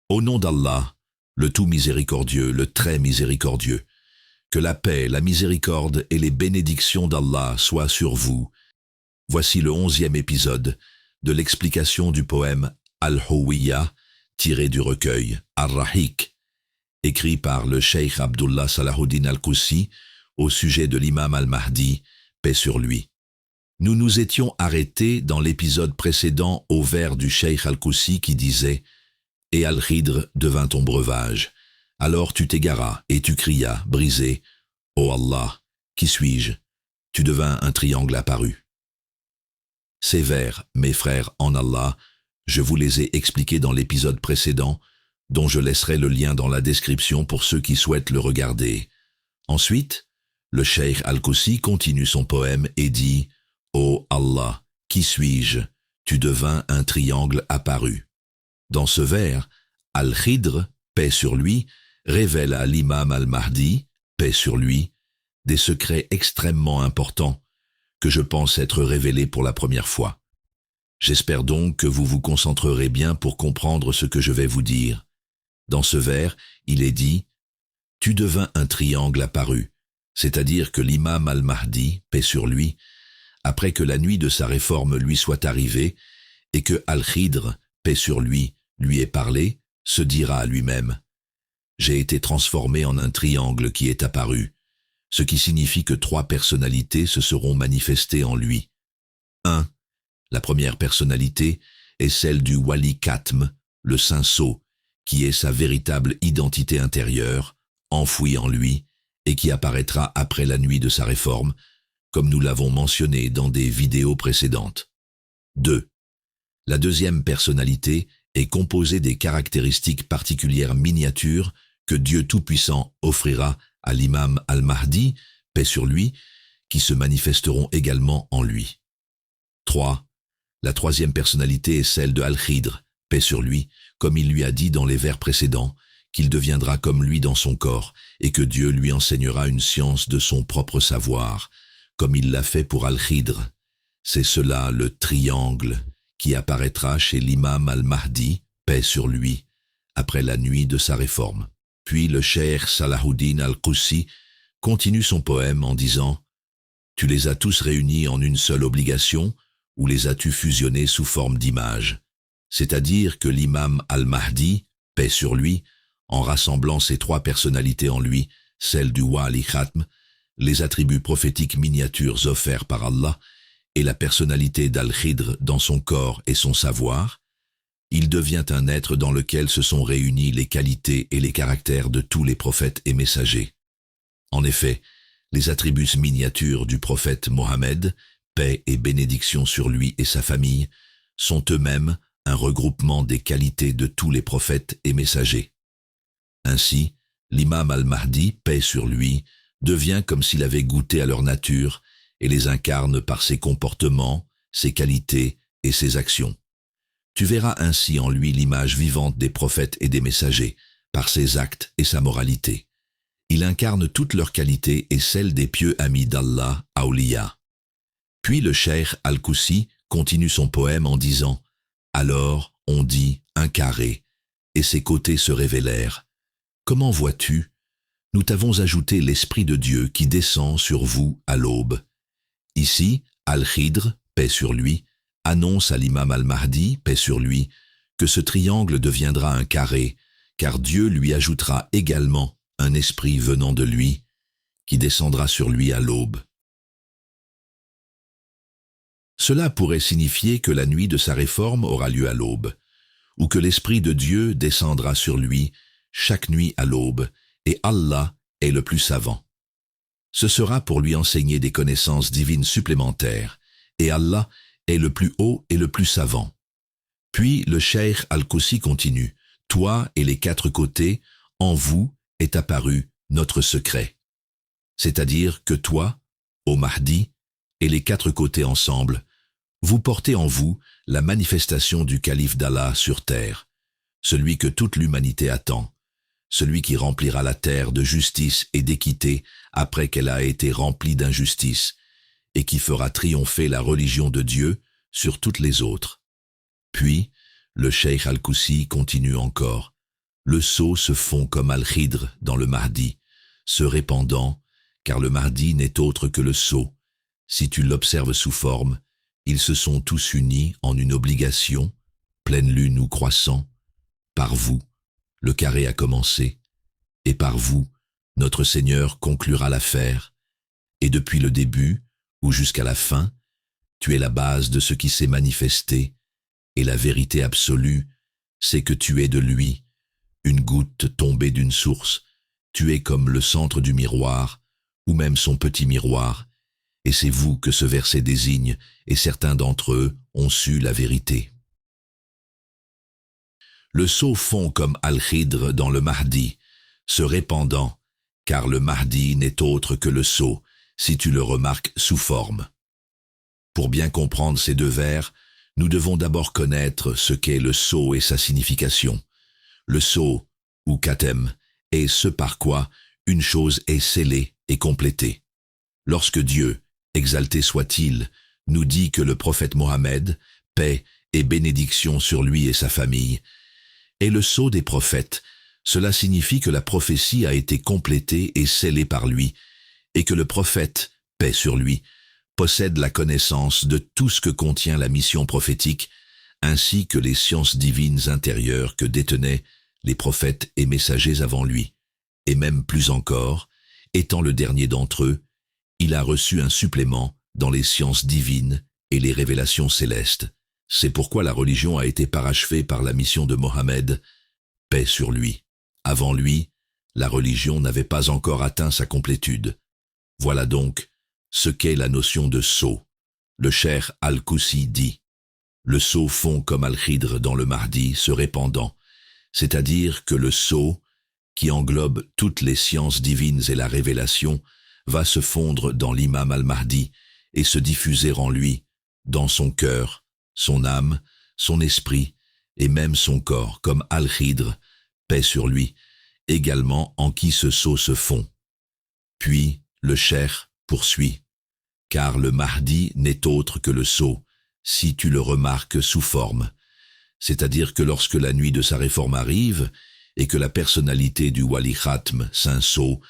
Au nom d'Allah, le tout miséricordieux, le très miséricordieux, que la paix, la miséricorde et les bénédictions d'Allah soient sur vous. Voici le 11e épisode de l'explication du poème Al-Hawiyya, tiré du recueil Ar-Rahiq, écrit par le cheikh Abdullah Salahuddin Al-Qussi au sujet de l'imam Al-Mahdi, paix sur lui. Nous nous étions arrêtés dans l'épisode précédent au vers du cheikh Al-Qussi qui disait « Et Al-Khidr devint ton breuvage. Alors tu t'égaras et tu crias, brisé, « Ô Allah, qui suis-je » Tu devins un triangle apparu. Ces vers, mes frères en Allah, je vous les ai expliqués dans l'épisode précédent, dont je laisserai le lien dans la description pour ceux qui souhaitent le regarder. Ensuite, le cheikh Al-Qussi continue son poème et dit « Ô Allah, qui suis-je » Tu devins un triangle apparu. Dans ce vers, Al-Khidr, paix sur lui, révèle à l'imam Al-Mahdi, paix sur lui, des secrets extrêmement importants que je pense être révélés pour la première fois. J'espère donc que vous vous concentrerez bien pour comprendre ce que je vais vous dire. Dans ce vers, il est dit « Tu devins un triangle apparu », c'est-à-dire que l'imam Al-Mahdi, paix sur lui, après que la nuit de sa réforme lui soit arrivée et que Al-Khidr, paix sur lui ait parlé, se dira à lui-même « J'ai été transformé en un triangle qui est apparu », ce qui signifie que 3 personnalités se seront manifestées en lui. 1. La première personnalité est celle du Wali Khatm, le Saint Sceau, qui est sa véritable identité intérieure, enfouie en lui, et qui apparaîtra après la nuit de sa réforme, comme nous l'avons mentionné dans des vidéos précédentes. 2. La deuxième personnalité est composée des caractéristiques particulières miniatures que Dieu Tout-Puissant offrira à l'imam Al-Mahdi, paix sur lui, qui se manifesteront également en lui. 3. La troisième personnalité est celle de Al-Khidr, paix sur lui, comme il lui a dit dans les vers précédents, qu'il deviendra comme lui dans son corps, et que Dieu lui enseignera une science de son propre savoir, comme il l'a fait pour Al-Khidr. C'est cela le triangle qui apparaîtra chez l'imam Al-Mahdi, paix sur lui, après la nuit de sa réforme. Puis le cheikh Salahuddin Al-Qussi continue son poème en disant « Tu les as tous réunis en une seule obligation, ou les as-tu fusionnés sous forme d'image ?» C'est-à-dire que l'imam Al-Mahdi, paix sur lui, en rassemblant ces 3 personnalités en lui, celle du Wali Khatm, les attributs prophétiques miniatures offerts par Allah, et la personnalité d'Al-Khidr dans son corps et son savoir, il devient un être dans lequel se sont réunis les qualités et les caractères de tous les prophètes et messagers. En effet, les attributs miniatures du prophète Mohammed, paix et bénédiction sur lui et sa famille, sont eux-mêmes un regroupement des qualités de tous les prophètes et messagers. Ainsi, l'imam Al-Mahdi, paix sur lui, devient comme s'il avait goûté à leur nature et les incarne par ses comportements, ses qualités et ses actions. Tu verras ainsi en lui l'image vivante des prophètes et des messagers, par ses actes et sa moralité. Il incarne toutes leurs qualités et celles des pieux amis d'Allah, Awliya. Puis le cheikh Al-Qussi continue son poème en disant « Alors on dit un carré, et ses côtés se révélèrent. Comment vois-tu ? Nous t'avons ajouté l'Esprit de Dieu qui descend sur vous à l'aube. » Ici, Al-Khidr, paix sur lui, annonce à l'imam Al-Mahdi, paix sur lui, que ce triangle deviendra un carré, car Dieu lui ajoutera également un esprit venant de lui, qui descendra sur lui à l'aube. Cela pourrait signifier que la nuit de sa réforme aura lieu à l'aube, ou que l'Esprit de Dieu descendra sur lui chaque nuit à l'aube, et Allah est le plus savant. Ce sera pour lui enseigner des connaissances divines supplémentaires, et Allah est le plus haut et le plus savant. Puis le cheikh Al-Qussi continue « Toi et les 4 côtés, en vous est apparu notre secret. » C'est-à-dire que toi, ô Mahdi, et les 4 côtés ensemble, vous portez en vous la manifestation du calife d'Allah sur terre, celui que toute l'humanité attend, celui qui remplira la terre de justice et d'équité après qu'elle a été remplie d'injustice, et qui fera triompher la religion de Dieu sur toutes les autres. Puis, le cheikh Al-Qussi continue encore. le sceau se fond comme Al-Khidr dans le Mahdi, se répandant, car le Mahdi n'est autre que le sceau. Si tu l'observes sous forme, ils se sont tous unis en une obligation, pleine lune ou croissant. Par vous, le carré a commencé, et par vous, notre Seigneur conclura l'affaire, et depuis le début, ou jusqu'à la fin, tu es la base de ce qui s'est manifesté, et la vérité absolue, c'est que tu es de lui, une goutte tombée d'une source, tu es comme le centre du miroir, ou même son petit miroir, et c'est vous que ce verset désigne, et certains d'entre eux ont su la vérité. Le sceau fond comme Al-Khidr dans le Mahdi, se répandant, car le Mahdi n'est autre que le sceau, si tu le remarques sous forme. Pour bien comprendre ces deux vers, nous devons d'abord connaître ce qu'est le sceau et sa signification. Le sceau, ou khatem, est ce par quoi une chose est scellée et complétée. Lorsque Dieu, exalté soit-il, nous dit que le prophète Mohammed, paix et bénédiction sur lui et sa famille, est le sceau des prophètes, cela signifie que la prophétie a été complétée et scellée par lui, et que le prophète, paix sur lui, possède la connaissance de tout ce que contient la mission prophétique, ainsi que les sciences divines intérieures que détenaient les prophètes et messagers avant lui. Et même plus encore, étant le dernier d'entre eux, il a reçu un supplément dans les sciences divines et les révélations célestes. C'est pourquoi la religion a été parachevée par la mission de Mohammed, paix sur lui. Avant lui, la religion n'avait pas encore atteint sa complétude. Voilà donc ce qu'est la notion de sceau. Le cheikh Al-Koussi dit « Le sceau fond comme Al-Khidr dans le Mahdi se répandant », c'est-à-dire que le sceau, qui englobe toutes les sciences divines et la révélation, va se fondre dans l'imam Al-Mahdi et se diffuser en lui, dans son cœur, son âme, son esprit et même son corps, comme Al-Khidr, paix sur lui, également en qui ce sceau se fond. Puis le cheikh poursuit, car le Mahdi n'est autre que le sceau, si tu le remarques sous forme. C'est-à-dire que lorsque la nuit de sa réforme arrive, et que la personnalité du Wali Khatm, Saint Sceau,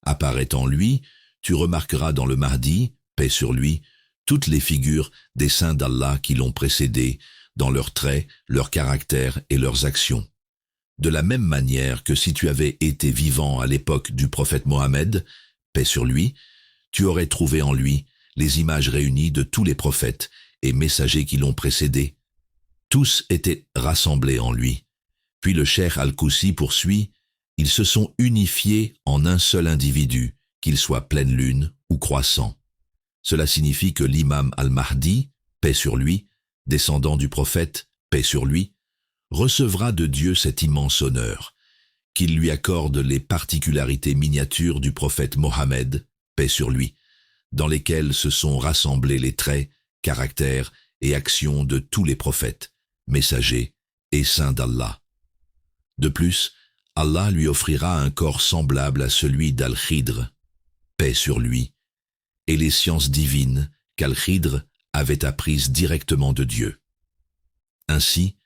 apparaît en lui, tu remarqueras dans le Mahdi, paix sur lui, toutes les figures des saints d'Allah qui l'ont précédé, dans leurs traits, leur caractère et leurs actions. De la même manière que si tu avais été vivant à l'époque du prophète Mohammed, paix sur lui, tu aurais trouvé en lui les images réunies de tous les prophètes et messagers qui l'ont précédé. Tous étaient rassemblés en lui. Puis le cheikh Al-Koussi poursuit, ils se sont unifiés en un seul individu, qu'il soit pleine lune ou croissant. Cela signifie que l'imam Al-Mahdi, paix sur lui, descendant du prophète, paix sur lui, recevra de Dieu cet immense honneur, qu'il lui accorde les particularités miniatures du prophète Mohammed, paix sur lui, dans lesquelles se sont rassemblés les traits, caractères et actions de tous les prophètes, messagers et saints d'Allah. De plus, Allah lui offrira un corps semblable à celui d'Al-Khidr, paix sur lui, et les sciences divines qu'Al-Khidr avait apprises directement de Dieu. Ainsi,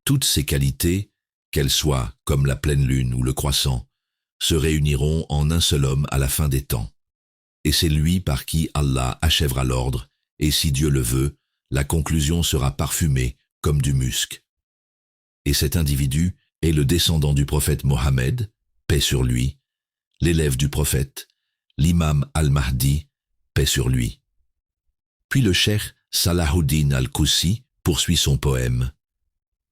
toutes ces qualités, qu'elles soient comme la pleine lune ou le croissant, se réuniront en un seul homme à la fin des temps. Et c'est lui par qui Allah achèvera l'ordre, et si Dieu le veut, la conclusion sera parfumée comme du musc. Et cet individu est le descendant du prophète Mohammed, paix sur lui, l'élève du prophète, l'imam Al-Mahdi, paix sur lui. Puis le cheikh Salahuddin Al-Koussi poursuit son poème.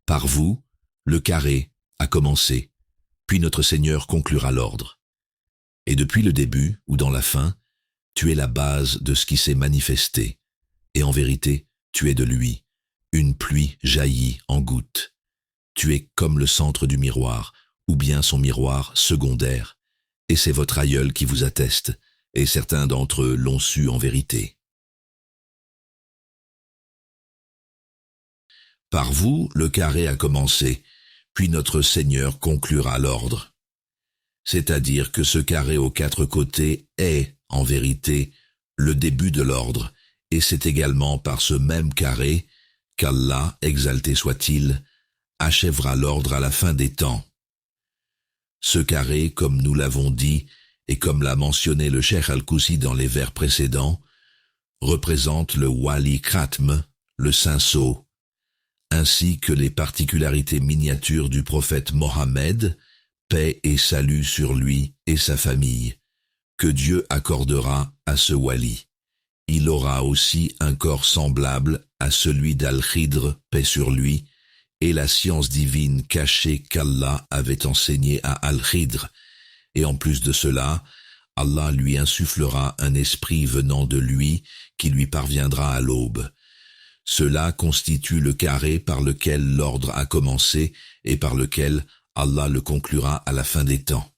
Par vous, le carré a commencé, puis notre Seigneur conclura l'ordre. Et depuis le début ou dans la fin, tu es la base de ce qui s'est manifesté, et en vérité, tu es de lui, une pluie jaillit en gouttes. Tu es comme le centre du miroir, ou bien son miroir secondaire, et c'est votre aïeul qui vous atteste, et certains d'entre eux l'ont su en vérité. Par vous, le carré a commencé, puis notre Seigneur conclura l'ordre. C'est-à-dire que ce carré aux quatre côtés est, en vérité, le début de l'ordre, et c'est également par ce même carré qu'Allah, exalté soit-il, achèvera l'ordre à la fin des temps. Ce carré, comme nous l'avons dit, et comme l'a mentionné le Cheikh Al-Koussi dans les vers précédents, représente le Wali Khatm, le Saint Sceau, ainsi que les particularités miniatures du prophète Mohammed, paix et salut sur lui et sa famille, que Dieu accordera à ce Wali. Il aura aussi un corps semblable à celui d'Al-Khidr, paix sur lui, et la science divine cachée qu'Allah avait enseignée à Al-Khidr, et en plus de cela, Allah lui insufflera un esprit venant de lui qui lui parviendra à l'aube. Cela constitue le carré par lequel l'ordre a commencé et par lequel Allah le conclura à la fin des temps.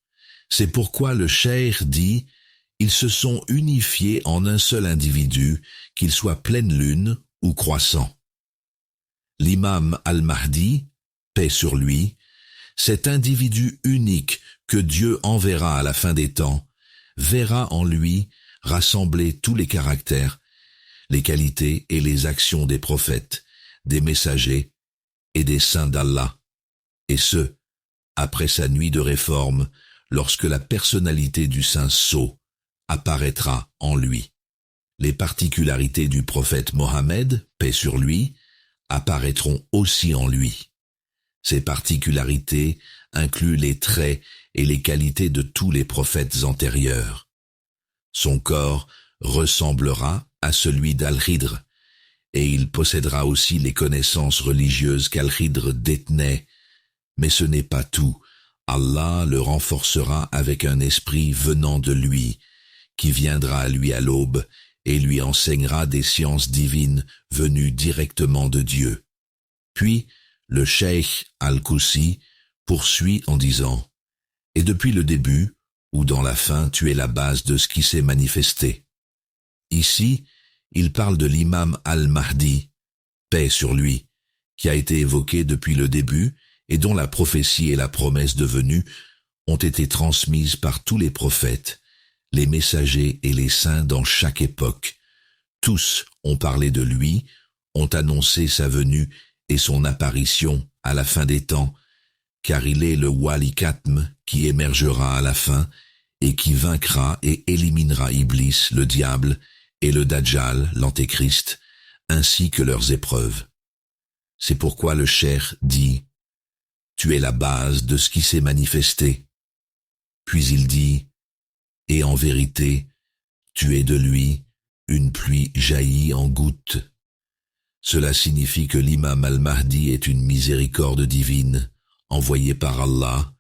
C'est pourquoi le cheikh dit « Ils se sont unifiés en un seul individu, qu'il soit pleine lune ou croissant ». L'imam al-Mahdi, paix sur lui, cet individu unique que Dieu enverra à la fin des temps, verra en lui rassembler tous les caractères, les qualités et les actions des prophètes, des messagers et des saints d'Allah, et ce, après sa nuit de réforme, lorsque la personnalité du Saint Sceau apparaîtra en lui. Les particularités du prophète Mohammed, paix sur lui, apparaîtront aussi en lui. Ces particularités incluent les traits et les qualités de tous les prophètes antérieurs. Son corps ressemblera à celui d'Al-Khidr, et il possédera aussi les connaissances religieuses qu'Al-Khidr détenait. Mais ce n'est pas tout. Allah le renforcera avec un esprit venant de lui, qui viendra à lui à l'aube, et lui enseignera des sciences divines venues directement de Dieu. Puis, le cheikh Al-Koussi poursuit en disant « Et depuis le début, ou dans la fin, tu es la base de ce qui s'est manifesté. » Ici, il parle de l'imam al-Mahdi, paix sur lui, qui a été évoqué depuis le début et dont la prophétie et la promesse de venue ont été transmises par tous les prophètes, les messagers et les saints dans chaque époque. Tous ont parlé de lui, ont annoncé sa venue et son apparition à la fin des temps, car il est le Wali Khatm qui émergera à la fin et qui vaincra et éliminera Iblis, le diable, et le Dajjal, l'Antéchrist, ainsi que leurs épreuves. C'est pourquoi le cheikh dit « Tu es la base de ce qui s'est manifesté ». Puis il dit « Et en vérité, tu es de lui, une pluie jaillit en gouttes ». Cela signifie que l'imam al-Mahdi est une miséricorde divine, envoyée par Allah,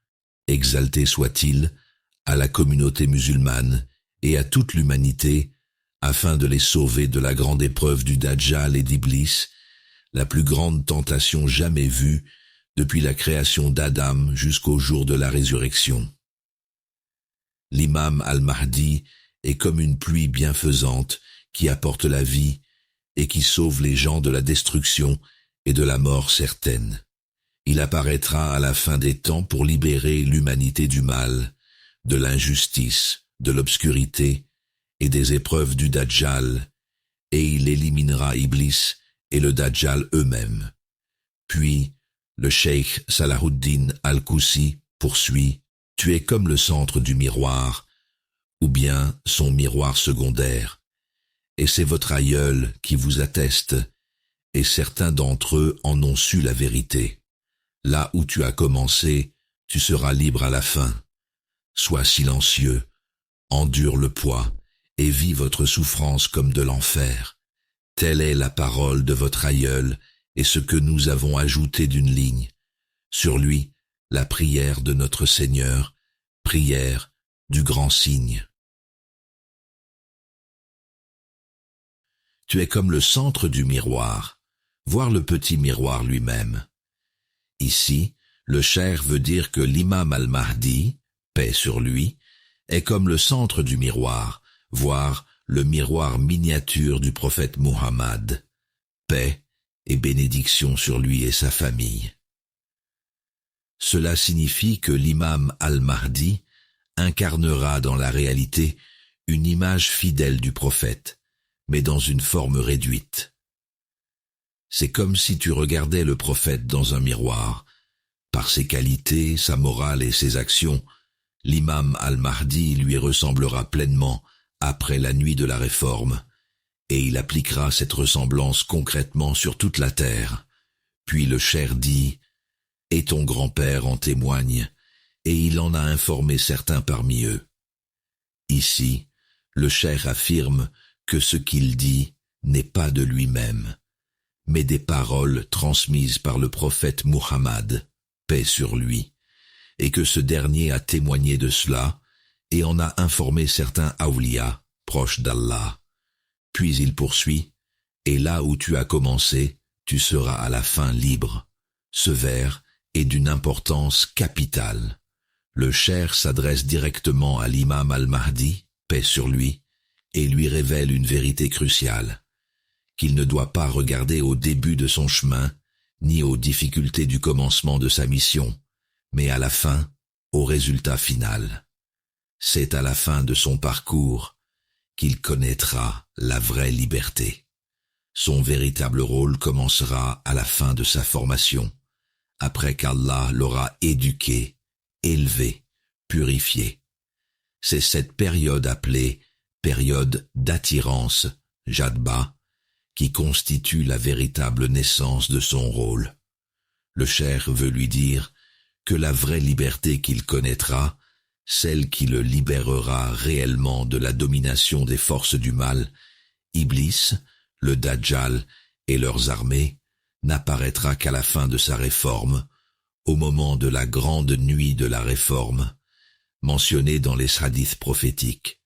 exalté soit-il, à la communauté musulmane et à toute l'humanité, afin de les sauver de la grande épreuve du Dajjal et d'Iblis, la plus grande tentation jamais vue depuis la création d'Adam jusqu'au jour de la résurrection. L'imam al-Mahdi est comme une pluie bienfaisante qui apporte la vie et qui sauve les gens de la destruction et de la mort certaine. Il apparaîtra à la fin des temps pour libérer l'humanité du mal, de l'injustice, de l'obscurité et des épreuves du Dajjal, et il éliminera Iblis et le Dajjal eux-mêmes. Puis, le cheikh Salahuddin al-Koussi poursuit « Tu es comme le centre du miroir, ou bien son miroir secondaire, et c'est votre aïeul qui vous atteste, et certains d'entre eux en ont su la vérité. Là où tu as commencé, tu seras libre à la fin. Sois silencieux, endure le poids, et vis votre souffrance comme de l'enfer. Telle est la parole de votre aïeul, et ce que nous avons ajouté d'une ligne. Sur lui, la prière de notre Seigneur, prière du grand signe. Tu es comme le centre du miroir, voir le petit miroir lui-même. Ici, le cheikh veut dire que l'imam al-Mahdi, paix sur lui, est comme le centre du miroir, voire le miroir miniature du prophète Muhammad, paix et bénédiction sur lui et sa famille. Cela signifie que l'imam al-Mahdi incarnera dans la réalité une image fidèle du prophète, mais dans une forme réduite. C'est comme si tu regardais le prophète dans un miroir, Par ses qualités, sa morale et ses actions, l'imam al-Mahdi lui ressemblera pleinement après la nuit de la réforme, et il appliquera cette ressemblance concrètement sur toute la terre. Puis le cheikh dit, « Et ton grand-père en témoigne, et il en a informé certains parmi eux. » Ici, le cheikh affirme que ce qu'il dit n'est pas de lui-même, mais des paroles transmises par le prophète Muhammad, paix sur lui, et que ce dernier a témoigné de cela et en a informé certains awliya, proches d'Allah. Puis il poursuit, « Et là où tu as commencé, tu seras à la fin libre. » Ce vers est d'une importance capitale. Le cheikh s'adresse directement à l'imam al-Mahdi, paix sur lui, et lui révèle une vérité cruciale, qu'il ne doit pas regarder au début de son chemin, ni aux difficultés du commencement de sa mission, mais à la fin, au résultat final. C'est à la fin de son parcours qu'il connaîtra la vraie liberté. Son véritable rôle commencera à la fin de sa formation, après qu'Allah l'aura éduqué, élevé, purifié. C'est cette période appelée période d'attirance, jadba, qui constitue la véritable naissance de son rôle. Le cheikh veut lui dire que la vraie liberté qu'il connaîtra, celle qui le libérera réellement de la domination des forces du mal, Iblis, le Dajjal et leurs armées, n'apparaîtra qu'à la fin de sa réforme, au moment de la grande nuit de la réforme, mentionnée dans les hadiths prophétiques.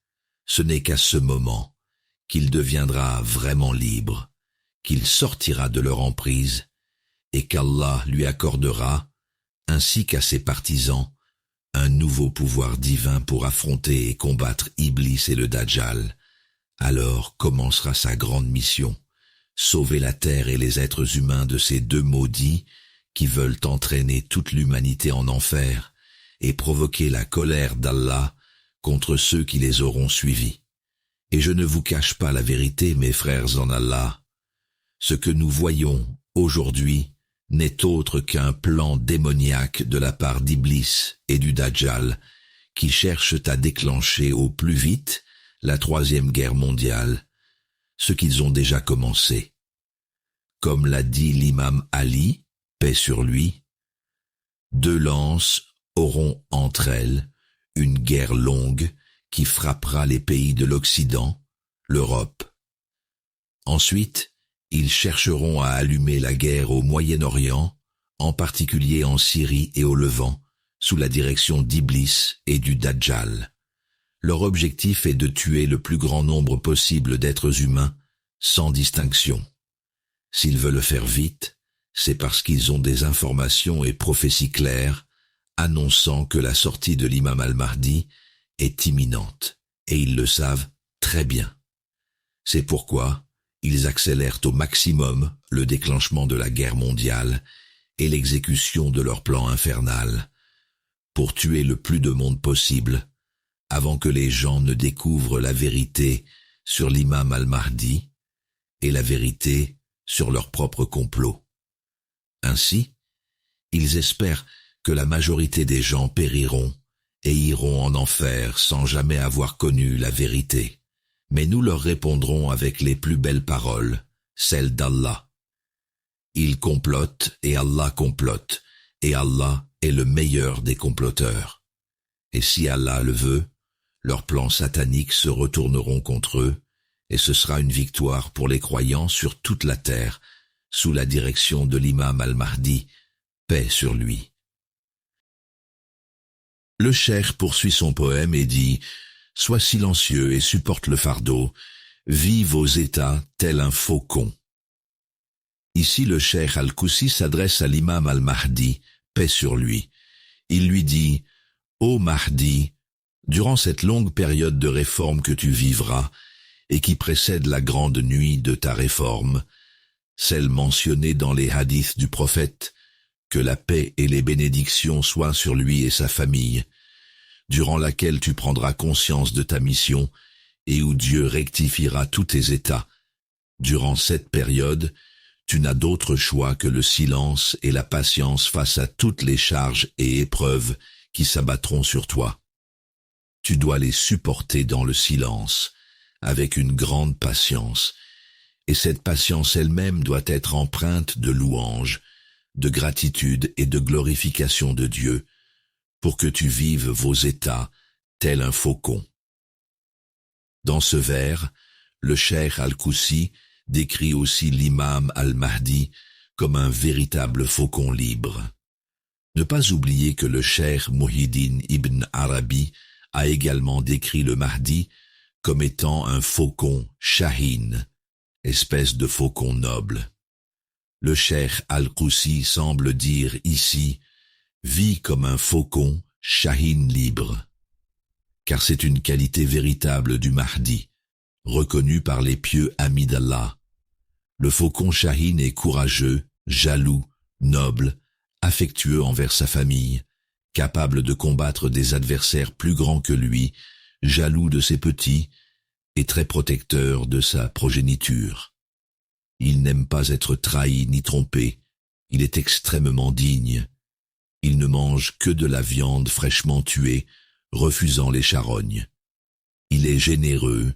Ce n'est qu'à ce moment qu'il deviendra vraiment libre, qu'il sortira de leur emprise, et qu'Allah lui accordera, ainsi qu'à ses partisans, un nouveau pouvoir divin pour affronter et combattre Iblis et le Dajjal. Alors commencera sa grande mission, sauver la terre et les êtres humains de ces deux maudits qui veulent entraîner toute l'humanité en enfer et provoquer la colère d'Allah contre ceux qui les auront suivis. Et je ne vous cache pas la vérité, mes frères en Allah. Ce que nous voyons aujourd'hui n'est autre qu'un plan démoniaque de la part d'Iblis et du Dajjal qui cherchent à déclencher au plus vite la troisième guerre mondiale, ce qu'ils ont déjà commencé. Comme l'a dit l'imam Ali, paix sur lui, deux lances auront entre elles une guerre longue qui frappera les pays de l'Occident, l'Europe. Ensuite, ils chercheront à allumer la guerre au Moyen-Orient, en particulier en Syrie et au Levant, sous la direction d'Iblis et du Dajjal. Leur objectif est de tuer le plus grand nombre possible d'êtres humains, sans distinction. S'ils veulent le faire vite, c'est parce qu'ils ont des informations et prophéties claires, annonçant que la sortie de l'imam al-Mahdi est imminente, et ils le savent très bien. C'est pourquoi ils accélèrent au maximum le déclenchement de la guerre mondiale et l'exécution de leur plan infernal, pour tuer le plus de monde possible, avant que les gens ne découvrent la vérité sur l'imam al-Mahdi et la vérité sur leur propre complot. Ainsi, ils espèrent que la majorité des gens périront et iront en enfer sans jamais avoir connu la vérité. Mais nous leur répondrons avec les plus belles paroles, celles d'Allah. Ils complotent et Allah complote, et Allah est le meilleur des comploteurs. Et si Allah le veut, leurs plans sataniques se retourneront contre eux, et ce sera une victoire pour les croyants sur toute la terre, sous la direction de l'imam al-Mahdi, paix sur lui. Le cheikh poursuit son poème et dit « Sois silencieux et supporte le fardeau, vive aux états tel un faucon. » Ici le cheikh al-Koussi s'adresse à l'imam al-Mahdi, paix sur lui. Il lui dit « Ô Mahdi, durant cette longue période de réforme que tu vivras, et qui précède la grande nuit de ta réforme, celle mentionnée dans les hadiths du prophète, que la paix et les bénédictions soient sur lui et sa famille, durant laquelle tu prendras conscience de ta mission et où Dieu rectifiera tous tes états. Durant cette période, tu n'as d'autre choix que le silence et la patience face à toutes les charges et épreuves qui s'abattront sur toi. Tu dois les supporter dans le silence, avec une grande patience, et cette patience elle-même doit être empreinte de louange, de gratitude et de glorification de Dieu, pour que tu vives vos états tel un faucon. Dans ce vers, le cheikh Al-Koussi décrit aussi l'imam Al-Mahdi comme un véritable faucon libre. Ne pas oublier que le cheikh Muhyiddin ibn Arabi a également décrit le Mahdi comme étant un faucon shahin, espèce de faucon noble. Le cheikh Al-Koussi semble dire ici « vis comme un faucon shahin libre », car c'est une qualité véritable du Mahdi, reconnue par les pieux amis d'Allah. Le faucon shahin est courageux, jaloux, noble, affectueux envers sa famille, capable de combattre des adversaires plus grands que lui, jaloux de ses petits et très protecteur de sa progéniture. Il n'aime pas être trahi ni trompé, il est extrêmement digne. Il ne mange que de la viande fraîchement tuée, refusant les charognes. Il est généreux,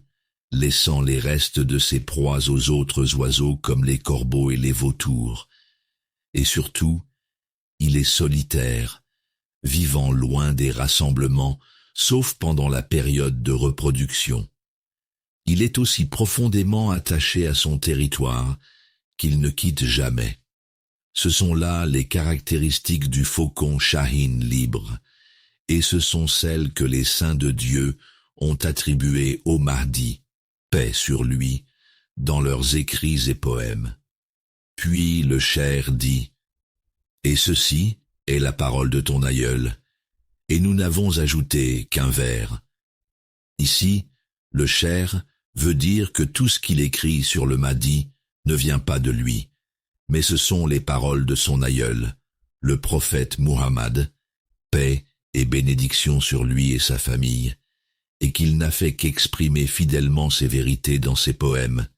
laissant les restes de ses proies aux autres oiseaux comme les corbeaux et les vautours. Et surtout, il est solitaire, vivant loin des rassemblements, sauf pendant la période de reproduction. Il est aussi profondément attaché à son territoire qu'il ne quitte jamais. Ce sont là les caractéristiques du faucon shahin libre, et ce sont celles que les saints de Dieu ont attribuées au Mahdi, paix sur lui, dans leurs écrits et poèmes. Puis le cheikh dit « Et ceci est la parole de ton aïeul, et nous n'avons ajouté qu'un vers. » Ici, le cheikh veut dire que tout ce qu'il écrit sur le Mahdi ne vient pas de lui, mais ce sont les paroles de son aïeul, le prophète Muhammad, paix et bénédiction sur lui et sa famille, et qu'il n'a fait qu'exprimer fidèlement ses vérités dans ses poèmes.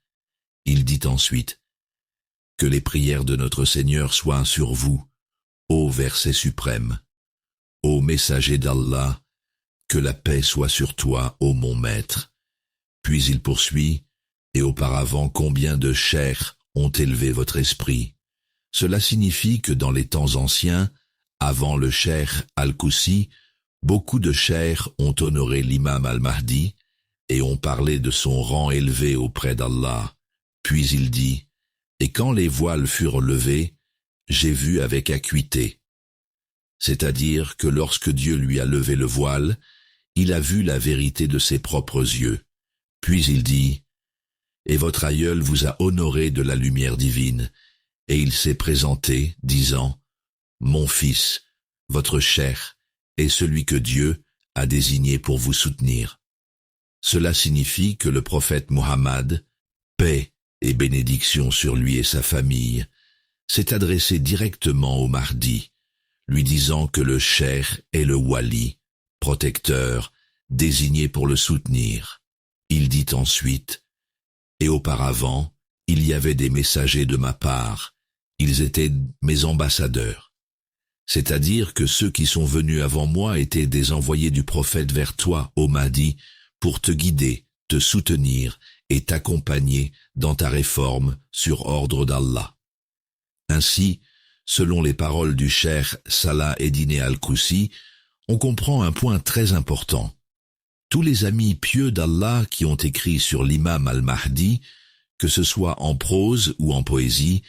Il dit ensuite « Que les prières de notre Seigneur soient sur vous, ô verset suprême, ô messager d'Allah, que la paix soit sur toi, ô mon maître. » Puis il poursuit « Et auparavant combien de cheikhs ont élevé votre esprit. » Cela signifie que dans les temps anciens, avant le cheikh Al-Koussi, beaucoup de cheikhs ont honoré l'imam Al-Mahdi et ont parlé de son rang élevé auprès d'Allah. Puis il dit « Et quand les voiles furent levés, j'ai vu avec acuité. » C'est-à-dire que lorsque Dieu lui a levé le voile, il a vu la vérité de ses propres yeux. Puis il dit « Et votre aïeul vous a honoré de la lumière divine. » Et il s'est présenté, disant « Mon fils, votre cheikh, est celui que Dieu a désigné pour vous soutenir. » Cela signifie que le prophète Muhammad, paix et bénédiction sur lui et sa famille, s'est adressé directement au Mahdi, lui disant que le cheikh est le wali, protecteur, désigné pour le soutenir. Il dit ensuite « Et auparavant, il y avait des messagers de ma part, ils étaient mes ambassadeurs. » C'est-à-dire que ceux qui sont venus avant moi étaient des envoyés du prophète vers toi, ô Mahdi, pour te guider, te soutenir et t'accompagner dans ta réforme sur ordre d'Allah. Ainsi, selon les paroles du cheikh Salah Eddin Al-Koussi, on comprend un point très important. Tous les amis pieux d'Allah qui ont écrit sur l'imam Al-Mahdi, que ce soit en prose ou en poésie,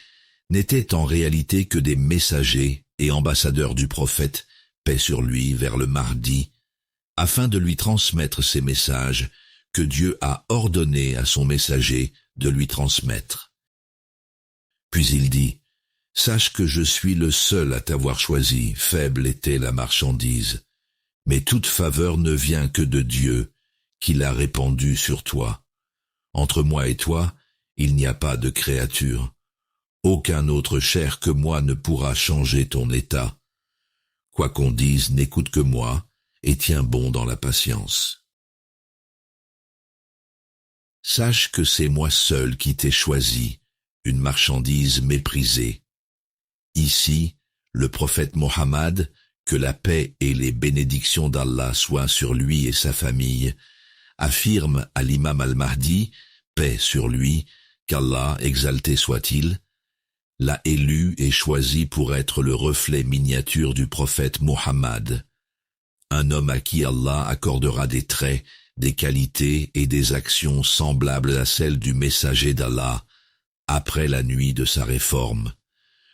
n'étaient en réalité que des messagers et ambassadeurs du prophète, paix sur lui, vers le Mahdi, afin de lui transmettre ces messages que Dieu a ordonné à son messager de lui transmettre. Puis il dit « Sache que je suis le seul à t'avoir choisi, faible était la marchandise. Mais toute faveur ne vient que de Dieu, qui l'a répandue sur toi. Entre moi et toi, il n'y a pas de créature. Aucun autre cheikh que moi ne pourra changer ton état. Quoi qu'on dise, n'écoute que moi, et tiens bon dans la patience. Sache que c'est moi seul qui t'ai choisi, une marchandise méprisée. Ici, le prophète Mohammed, que la paix et les bénédictions d'Allah soient sur lui et sa famille, affirme à l'imam al-Mahdi, paix sur lui, qu'Allah, exalté soit-il, l'a élu et choisi pour être le reflet miniature du prophète Mohammed, un homme à qui Allah accordera des traits, des qualités et des actions semblables à celles du messager d'Allah, après la nuit de sa réforme.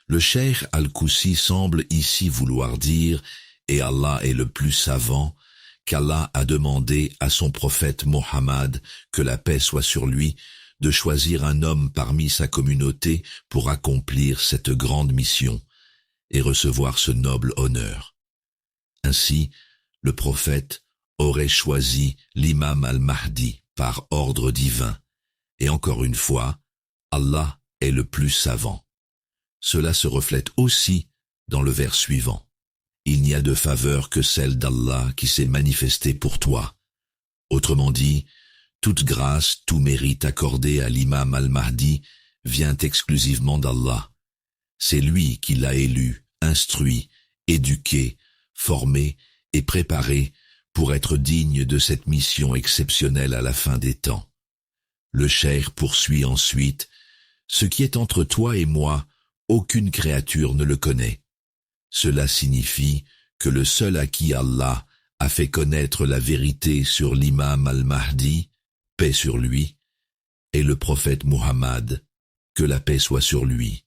Le cheikh Al-Koussi semble ici vouloir dire, et Allah est le plus savant, qu'Allah a demandé à son prophète Mohammed, que la paix soit sur lui, de choisir un homme parmi sa communauté pour accomplir cette grande mission et recevoir ce noble honneur. Ainsi, le prophète aurait choisi l'imam al-Mahdi par ordre divin, et encore une fois, Allah est le plus savant. Cela se reflète aussi dans le vers suivant. Il n'y a de faveur que celle d'Allah qui s'est manifestée pour toi. Autrement dit, toute grâce, tout mérite accordé à l'imam al-Mahdi vient exclusivement d'Allah. C'est lui qui l'a élu, instruit, éduqué, formé et préparé pour être digne de cette mission exceptionnelle à la fin des temps. Le cheikh poursuit ensuite, « Ce qui est entre toi et moi, aucune créature ne le connaît. » Cela signifie que le seul à qui Allah a fait connaître la vérité sur l'imam al-Mahdi, paix sur lui, est le prophète Muhammad, que la paix soit sur lui.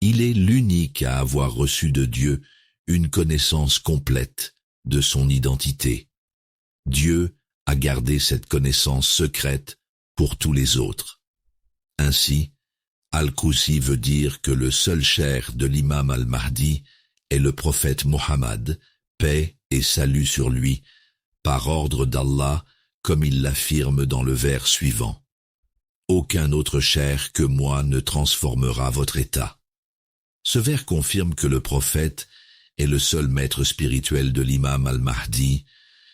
Il est l'unique à avoir reçu de Dieu une connaissance complète de son identité. Dieu a gardé cette connaissance secrète pour tous les autres. Ainsi, Al-Koussi veut dire que le seul cheikh de l'imam al-Mahdi est le prophète Mohammed, paix et salut sur lui, par ordre d'Allah, comme il l'affirme dans le vers suivant. Aucun autre cheikh que moi ne transformera votre état. Ce vers confirme que le prophète est le seul maître spirituel de l'imam al-Mahdi,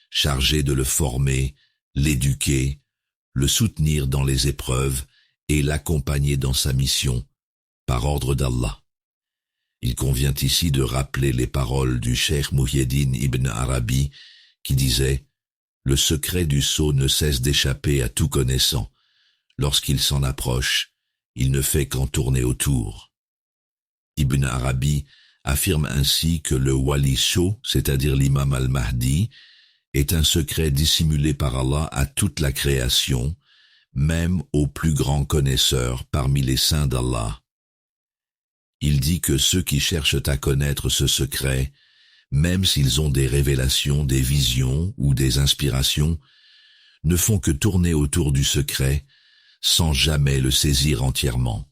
chargé de le former, l'éduquer, le soutenir dans les épreuves et l'accompagner dans sa mission, par ordre d'Allah. Il convient ici de rappeler les paroles du cheikh Muhyiddin ibn Arabi qui disait « Le secret du sceau ne cesse d'échapper à tout connaissant. Lorsqu'il s'en approche, il ne fait qu'en tourner autour. » Ibn Arabi affirme ainsi que le wali sceau, c'est-à-dire l'imam al-Mahdi, est un secret dissimulé par Allah à toute la création, même aux plus grands connaisseurs parmi les saints d'Allah. Il dit que ceux qui cherchent à connaître ce secret, même s'ils ont des révélations, des visions ou des inspirations, ne font que tourner autour du secret sans jamais le saisir entièrement.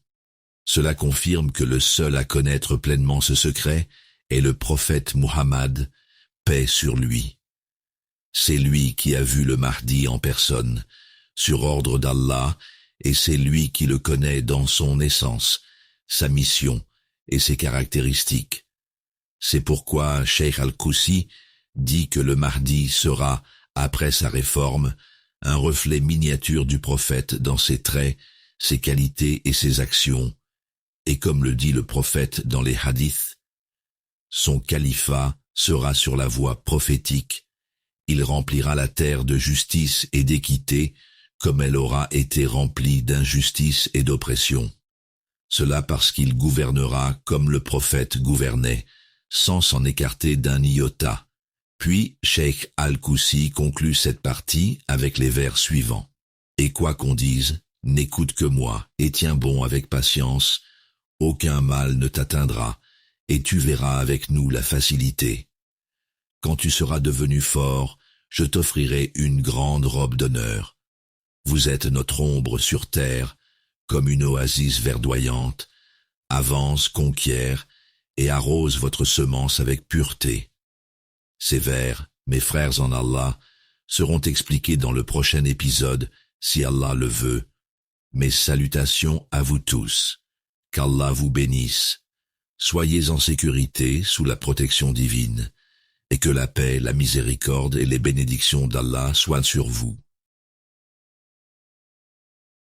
Cela confirme que le seul à connaître pleinement ce secret est le prophète Muhammad, paix sur lui. C'est lui qui a vu le Mahdi en personne, sur ordre d'Allah, et c'est lui qui le connaît dans son essence, sa mission et ses caractéristiques. C'est pourquoi Cheikh Al-Koussi dit que le Mahdi sera, après sa réforme, un reflet miniature du prophète dans ses traits, ses qualités et ses actions, et comme le dit le prophète dans les hadiths, son califat sera sur la voie prophétique, il remplira la terre de justice et d'équité, comme elle aura été remplie d'injustice et d'oppression. Cela parce qu'il gouvernera comme le prophète gouvernait, sans s'en écarter d'un iota. Puis, Cheikh Al-Koussi conclut cette partie avec les vers suivants. « Et quoi qu'on dise, n'écoute que moi, et tiens bon avec patience, aucun mal ne t'atteindra, et tu verras avec nous la facilité. Quand tu seras devenu fort, je t'offrirai une grande robe d'honneur. Vous êtes notre ombre sur terre, comme une oasis verdoyante, avance, conquiert, et arrose votre semence avec pureté. » Ces vers, mes frères en Allah, seront expliqués dans le prochain épisode, si Allah le veut. Mes salutations à vous tous. Qu'Allah vous bénisse. Soyez en sécurité sous la protection divine, et que la paix, la miséricorde et les bénédictions d'Allah soient sur vous.